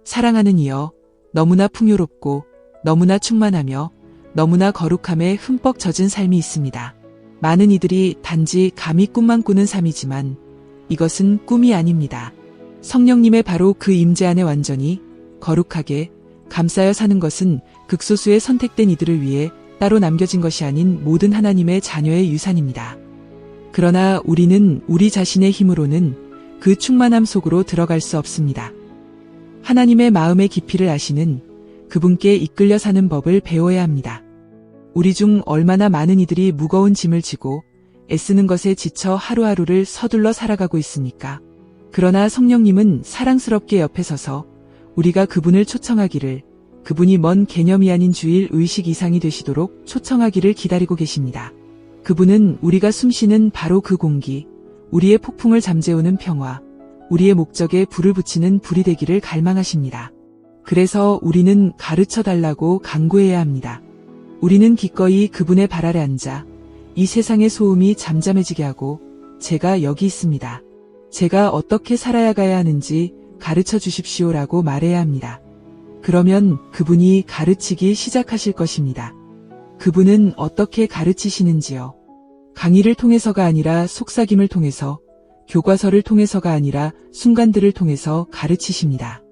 사랑하는 이여, 너무나 풍요롭고 너무나 충만하며 너무나 거룩함에 흠뻑 젖은 삶이 있습니다. 많은 이들이 단지 감히 꿈만 꾸는 삶이지만 이것은 꿈이 아닙니다. 성령님의 바로 그 임재 안에 완전히 거룩하게 감싸여 사는 것은 극소수의 선택된 이들을 위해 따로 남겨진 것이 아닌 모든 하나님의 자녀의 유산입니다. 그러나 우리는 우리 자신의 힘으로는 그 충만함 속으로 들어갈 수 없습니다. 하나님의 마음의 깊이를 아시는 그분께 이끌려 사는 법을 배워야 합니다. 우리 중 얼마나 많은 이들이 무거운 짐을 지고 애쓰는 것에 지쳐 하루하루를 서둘러 살아가고 있습니까? 그러나 성령님은 사랑스럽게 옆에 서서 우리가 그분을 초청하기를, 그분이 먼 개념이 아닌 주일 의식 이상이 되시도록 초청하기를 기다리고 계십니다. 그분은 우리가 숨쉬는 바로 그 공기, 우리의 폭풍을 잠재우는 평화, 우리의 목적에 불을 붙이는 불이 되기를 갈망하십니다. 그래서 우리는 가르쳐 달라고 간구해야 합니다. 우리는 기꺼이 그분의 발 아래 앉아 이 세상의 소음이 잠잠해지게 하고, 제가 여기 있습니다. 제가 어떻게 살아야 가야 하는지 가르쳐 주십시오라고 말해야 합니다. 그러면 그분이 가르치기 시작하실 것입니다. 그분은 어떻게 가르치시는지요? 강의를 통해서가 아니라 속삭임을 통해서, 교과서를 통해서가 아니라 순간들을 통해서 가르치십니다.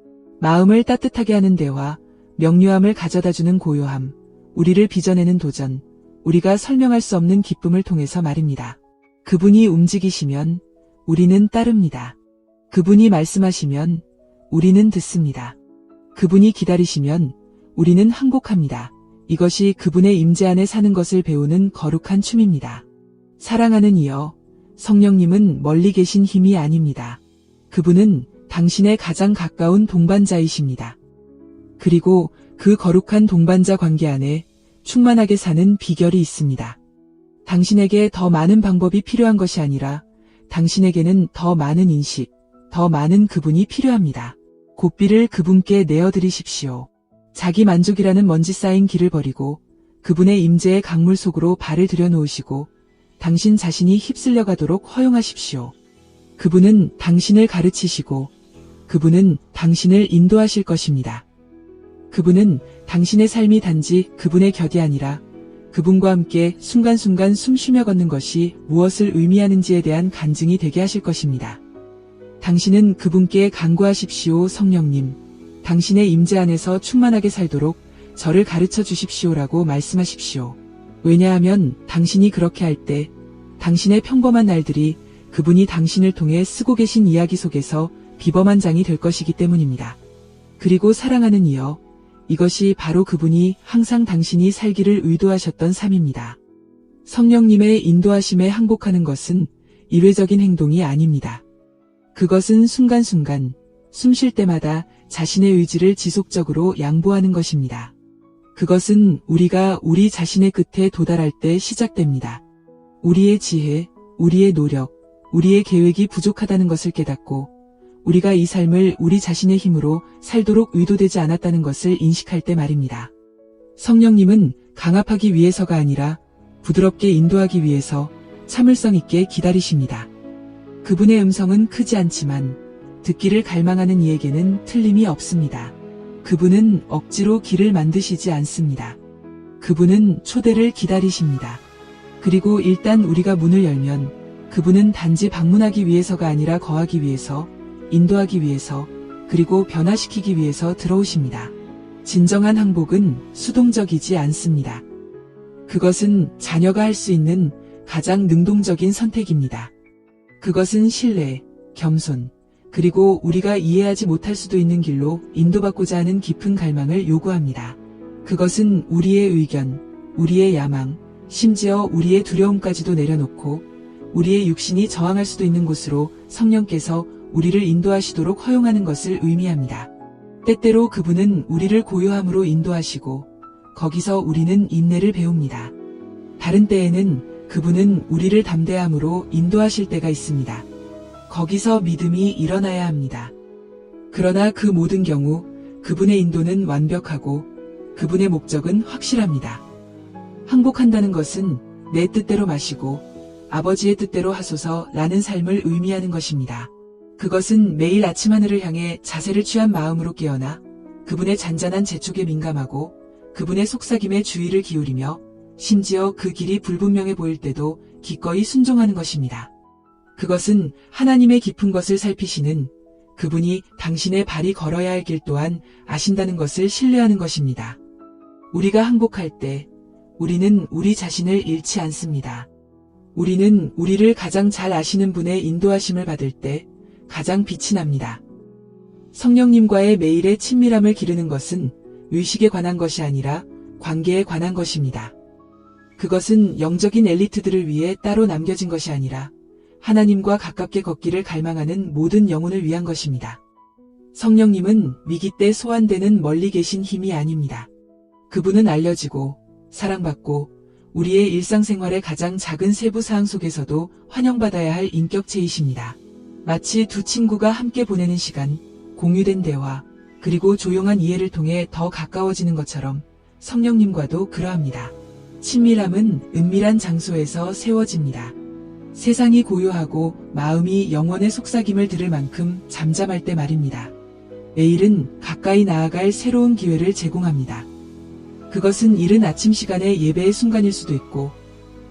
마음을 따뜻하게 하는 대화, 명료함을 가져다주는 고요함, 우리를 빚어내는 도전, 우리가 설명할 수 없는 기쁨을 통해서 말입니다. 그분이 움직이시면 우리는 따릅니다. 그분이 말씀하시면 우리는 듣습니다. 그분이 기다리시면 우리는 항복합니다. 이것이 그분의 임재 안에 사는 것을 배우는 거룩한 춤입니다. 사랑하는 이여, 성령님은 멀리 계신 힘이 아닙니다. 그분은 당신의 가장 가까운 동반자이십니다. 그리고 그 거룩한 동반자 관계 안에 충만하게 사는 비결이 있습니다. 당신에게 더 많은 방법이 필요한 것이 아니라 당신에게는 더 많은 인식, 더 많은 그분이 필요합니다. 고삐를 그분께 내어드리십시오. 자기 만족이라는 먼지 쌓인 길을 버리고 그분의 임재의 강물 속으로 발을 들여놓으시고 당신 자신이 휩쓸려 가도록 허용하십시오. 그분은 당신을 가르치시고 그분은 당신을 인도하실 것입니다. 그분은 당신의 삶이 단지 그분의 곁이 아니라 그분과 함께 순간순간 숨쉬며 걷는 것이 무엇을 의미하는지에 대한 간증이 되게 하실 것입니다. 당신은 그분께 간구하십시오. 성령님, 당신의 임재 안에서 충만하게 살도록 저를 가르쳐 주십시오라고 말씀하십시오. 왜냐하면 당신이 그렇게 할 때 당신의 평범한 날들이 그분이 당신을 통해 쓰고 계신 이야기 속에서 비범한 장이 될 것이기 때문입니다. 그리고 사랑하는 이여, 이것이 바로 그분이 항상 당신이 살기를 의도하셨던 삶입니다. 성령님의 인도하심에 항복하는 것은 일회적인 행동이 아닙니다. 그것은 순간순간, 숨 쉴 때마다 자신의 의지를 지속적으로 양보하는 것입니다. 그것은 우리가 우리 자신의 끝에 도달할 때 시작됩니다. 우리의 지혜, 우리의 노력, 우리의 계획이 부족하다는 것을 깨닫고 우리가 이 삶을 우리 자신의 힘으로 살도록 의도되지 않았다는 것을 인식할 때 말입니다. 성령님은 강압하기 위해서가 아니라 부드럽게 인도하기 위해서 참을성 있게 기다리십니다. 그분의 음성은 크지 않지만 듣기를 갈망하는 이에게는 틀림이 없습니다. 그분은 억지로 길을 만드시지 않습니다. 그분은 초대를 기다리십니다. 그리고 일단 우리가 문을 열면 그분은 단지 방문하기 위해서가 아니라 거하기 위해서, 인도하기 위해서, 그리고 변화시키기 위해서 들어오십니다. 진정한 항복은 수동적이지 않습니다. 그것은 자녀가 할 수 있는 가장 능동적인 선택입니다. 그것은 신뢰, 겸손, 그리고 우리가 이해하지 못할 수도 있는 길로 인도받고자 하는 깊은 갈망을 요구합니다. 그것은 우리의 의견, 우리의 야망, 심지어 우리의 두려움까지도 내려놓고 우리의 육신이 저항할 수도 있는 곳으로 성령께서 우리를 인도하시도록 허용하는 것을 의미합니다. 때때로 그분은 우리를 고요함으로 인도하시고 거기서 우리는 인내를 배웁니다. 다른 때에는 그분은 우리를 담대함으로 인도하실 때가 있습니다. 거기서 믿음이 일어나야 합니다. 그러나 그 모든 경우 그분의 인도는 완벽하고 그분의 목적은 확실합니다. 항복한다는 것은 내 뜻대로 마시고 아버지의 뜻대로 하소서라는 삶을 의미하는 것입니다. 그것은 매일 아침 하늘을 향해 자세를 취한 마음으로 깨어나 그분의 잔잔한 재촉에 민감하고 그분의 속삭임에 주의를 기울이며 심지어 그 길이 불분명해 보일 때도 기꺼이 순종하는 것입니다. 그것은 하나님의 깊은 것을 살피시는 그분이 당신의 발이 걸어야 할 길 또한 아신다는 것을 신뢰하는 것입니다. 우리가 항복할 때 우리는 우리 자신을 잃지 않습니다. 우리는 우리를 가장 잘 아시는 분의 인도하심을 받을 때 가장 빛이 납니다. 성령님과의 매일의 친밀함을 기르는 것은 의식에 관한 것이 아니라 관계에 관한 것입니다. 그것은 영적인 엘리트들을 위해 따로 남겨진 것이 아니라 하나님과 가깝게 걷기를 갈망하는 모든 영혼을 위한 것입니다. 성령님은 위기 때 소환되는 멀리 계신 힘이 아닙니다. 그분은 알려지고 사랑받고 우리의 일상생활의 가장 작은 세부 사항 속에서도 환영받아야 할 인격체이십니다. 마치 두 친구가 함께 보내는 시간, 공유된 대화, 그리고 조용한 이해를 통해 더 가까워지는 것처럼 성령님과도 그러합니다. 친밀함은 은밀한 장소에서 세워집니다. 세상이 고요하고 마음이 영원의 속삭임을 들을 만큼 잠잠할 때 말입니다. 매일은 가까이 나아갈 새로운 기회를 제공합니다. 그것은 이른 아침 시간의 예배의 순간일 수도 있고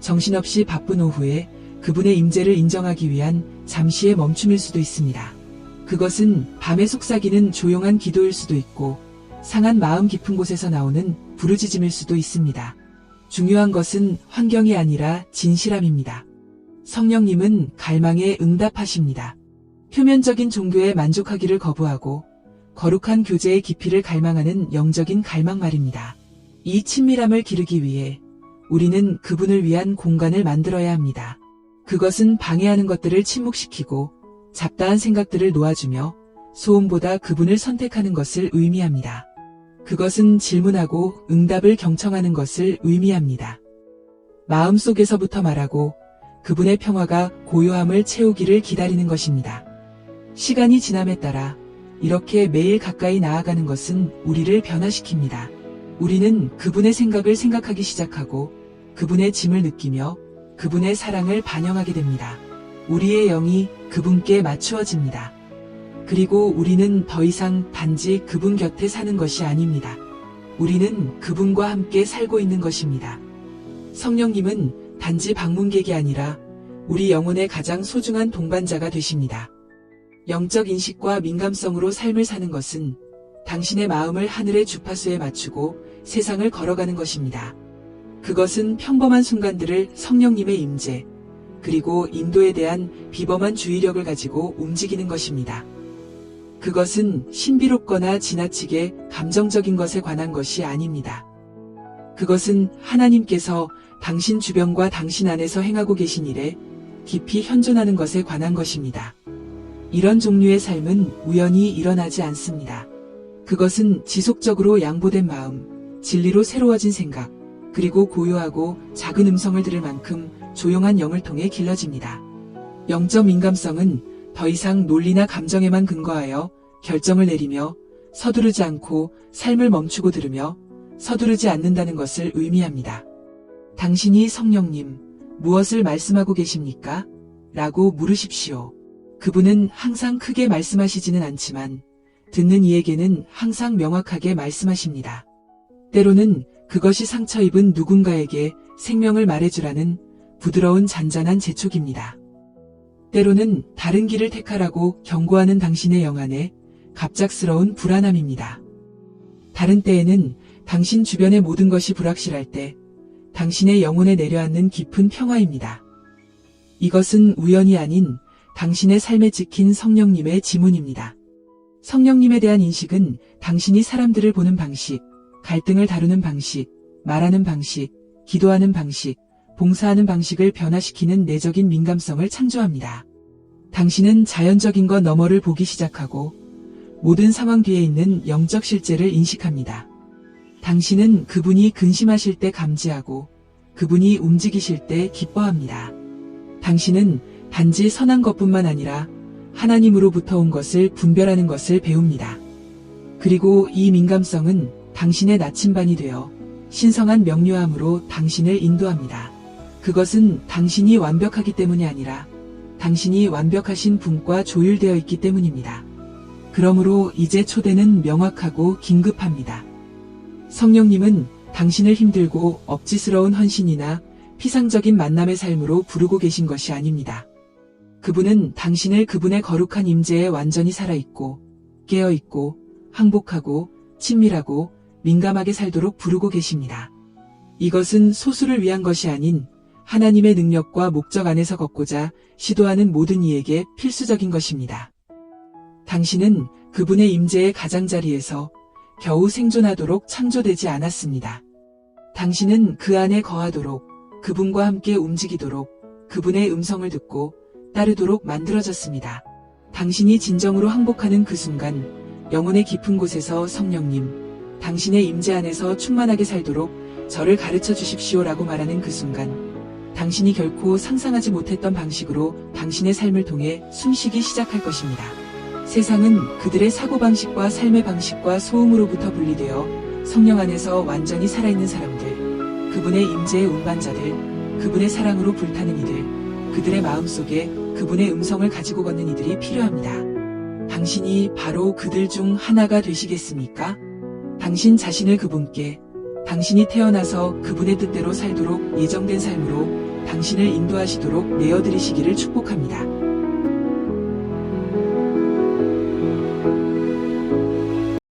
정신없이 바쁜 오후에 그분의 임재를 인정하기 위한 잠시의 멈춤일 수도 있습니다. 그것은 밤에 속삭이는 조용한 기도일 수도 있고 상한 마음 깊은 곳에서 나오는 부르짖음일 수도 있습니다. 중요한 것은 환경이 아니라 진실함입니다. 성령님은 갈망에 응답하십니다. 표면적인 종교에 만족하기를 거부하고 거룩한 교제의 깊이를 갈망하는 영적인 갈망 말입니다. 이 친밀함을 기르기 위해 우리는 그분을 위한 공간을 만들어야 합니다. 그것은 방해하는 것들을 침묵시키고 잡다한 생각들을 놓아주며 소음보다 그분을 선택하는 것을 의미합니다. 그것은 질문하고 응답을 경청하는 것을 의미합니다. 마음속에서부터 말하고 그분의 평화가 고요함을 채우기를 기다리는 것입니다. 시간이 지남에 따라 이렇게 매일 가까이 나아가는 것은 우리를 변화시킵니다. 우리는 그분의 생각을 생각하기 시작하고 그분의 짐을 느끼며 그분의 사랑을 반영하게 됩니다. 우리의 영이 그분께 맞추어집니다. 그리고 우리는 더 이상 단지 그분 곁에 사는 것이 아닙니다. 우리는 그분과 함께 살고 있는 것입니다. 성령님은 단지 방문객이 아니라 우리 영혼의 가장 소중한 동반자가 되십니다. 영적 인식과 민감성으로 삶을 사는 것은 당신의 마음을 하늘의 주파수에 맞추고 세상을 걸어가는 것입니다. 그것은 평범한 순간들을 성령님의 임재, 그리고 인도에 대한 비범한 주의력을 가지고 움직이는 것입니다. 그것은 신비롭거나 지나치게 감정적인 것에 관한 것이 아닙니다. 그것은 하나님께서 당신 주변과 당신 안에서 행하고 계신 일에 깊이 현존하는 것에 관한 것입니다. 이런 종류의 삶은 우연히 일어나지 않습니다. 그것은 지속적으로 양보된 마음, 진리로 새로워진 생각, 그리고 고요하고 작은 음성을 들을 만큼 조용한 영을 통해 길러집니다. 영적 민감성은 더 이상 논리나 감정에만 근거하여 결정을 내리며 서두르지 않고 삶을 멈추고 들으며 서두르지 않는다는 것을 의미합니다. 당신이 성령님, 무엇을 말씀하고 계십니까? 라고 물으십시오. 그분은 항상 크게 말씀하시지는 않지만 듣는 이에게는 항상 명확하게 말씀하십니다. 때로는 그것이 상처 입은 누군가에게 생명을 말해주라는 부드러운 잔잔한 재촉입니다. 때로는 다른 길을 택하라고 경고하는 당신의 영 안에 갑작스러운 불안함입니다. 다른 때에는 당신 주변의 모든 것이 불확실할 때 당신의 영혼에 내려앉는 깊은 평화입니다. 이것은 우연이 아닌 당신의 삶에 찍힌 성령님의 지문입니다. 성령님에 대한 인식은 당신이 사람들을 보는 방식, 갈등을 다루는 방식, 말하는 방식, 기도하는 방식, 봉사하는 방식을 변화시키는 내적인 민감성을 창조합니다. 당신은 자연적인 것 너머를 보기 시작하고 모든 상황 뒤에 있는 영적 실제를 인식합니다. 당신은 그분이 근심하실 때 감지하고 그분이 움직이실 때 기뻐합니다. 당신은 단지 선한 것뿐만 아니라 하나님으로부터 온 것을 분별하는 것을 배웁니다. 그리고 이 민감성은 당신의 나침반이 되어 신성한 명료함으로 당신을 인도합니다. 그것은 당신이 완벽하기 때문이 아니라 당신이 완벽하신 분과 조율되어 있기 때문입니다. 그러므로 이제 초대는 명확하고 긴급합니다. 성령님은 당신을 힘들고 억지스러운 헌신이나 피상적인 만남의 삶으로 부르고 계신 것이 아닙니다. 그분은 당신을 그분의 거룩한 임재에 완전히 살아있고, 깨어있고, 항복하고, 친밀하고, 민감하게 살도록 부르고 계십니다. 이것은 소수를 위한 것이 아닌 하나님의 능력과 목적 안에서 걷고자 시도하는 모든 이에게 필수적인 것입니다. 당신은 그분의 임재의 가장자리에서 겨우 생존하도록 창조되지 않았습니다. 당신은 그 안에 거하도록, 그분과 함께 움직이도록, 그분의 음성을 듣고 따르도록 만들어졌습니다. 당신이 진정으로 항복하는 그 순간, 영혼의 깊은 곳에서 성령님, 당신의 임재 안에서 충만하게 살도록 저를 가르쳐 주십시오라고 말하는 그 순간, 당신이 결코 상상하지 못했던 방식으로 당신의 삶을 통해 숨쉬기 시작할 것입니다. 세상은 그들의 사고방식과 삶의 방식과 소음으로부터 분리되어 성령 안에서 완전히 살아있는 사람들, 그분의 임재의 운반자들, 그분의 사랑으로 불타는 이들, 그들의 마음속에 그분의 음성을 가지고 걷는 이들이 필요합니다. 당신이 바로 그들 중 하나가 되시겠습니까? 당신 자신을 그분께, 당신이 태어나서 그분의 뜻대로 살도록 예정된 삶으로 당신을 인도하시도록 내어드리시기를 축복합니다.